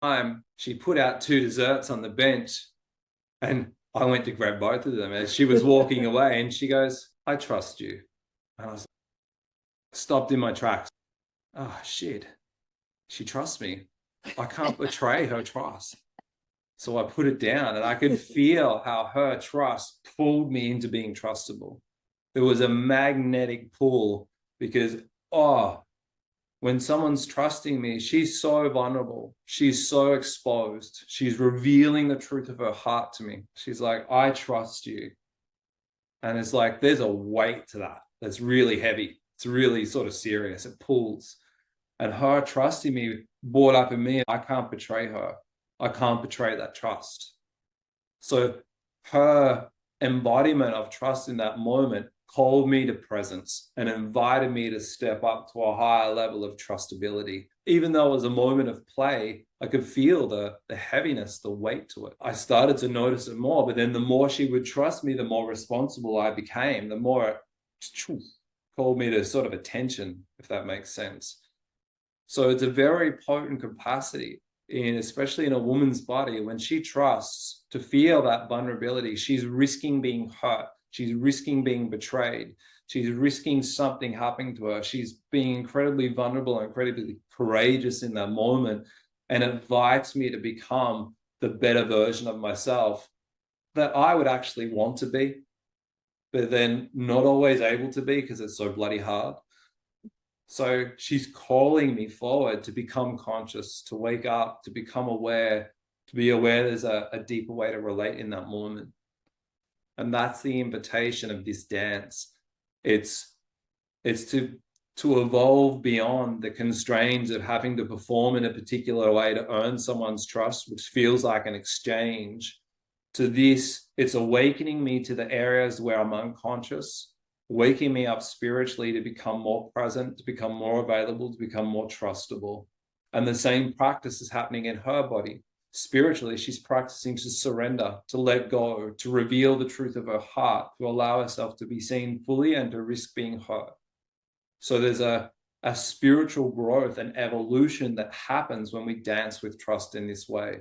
time, she put out two desserts on the bench, and I went to grab both of them as she was walking away, and she goes, "I trust you." And I was stopped in my tracks. Oh, shit. She trusts me. I can't betray her trust. So I put it down, and I could feel how her trust pulled me into being trustable. There was a magnetic pull because, oh, when someone's trusting me, she's so vulnerable. She's so exposed. She's revealing the truth of her heart to me. She's like, "I trust you." And it's like, there's a weight to that. That's really heavy. It's really sort of serious. It pulls. And her trusting me brought up in me, I can't betray her. I can't betray that trust. So her embodiment of trust in that moment called me to presence and invited me to step up to a higher level of trustability. Even though it was a moment of play, I could feel the heaviness, the weight to it. I started to notice it more, but then the more she would trust me, the more responsible I became, the more it called me to sort of attention, if that makes sense. So it's a very potent capacity, especially in a woman's body. When she trusts to feel that vulnerability, she's risking being hurt. She's risking being betrayed. She's risking something happening to her. She's being incredibly vulnerable and incredibly courageous in that moment, and invites me to become the better version of myself that I would actually want to be, but then not always able to be because it's so bloody hard. So she's calling me forward to become conscious, to wake up, to become aware, to be aware there's a deeper way to relate in that moment. And that's the invitation of this dance. It's to evolve beyond the constraints of having to perform in a particular way to earn someone's trust, which feels like an exchange, to this, it's awakening me to the areas where I'm unconscious, waking me up spiritually to become more present, to become more available, to become more trustable. And the same practice is happening in her body. Spiritually, she's practicing to surrender, to let go, to reveal the truth of her heart, to allow herself to be seen fully and to risk being hurt. So there's a spiritual growth and evolution that happens when we dance with trust in this way.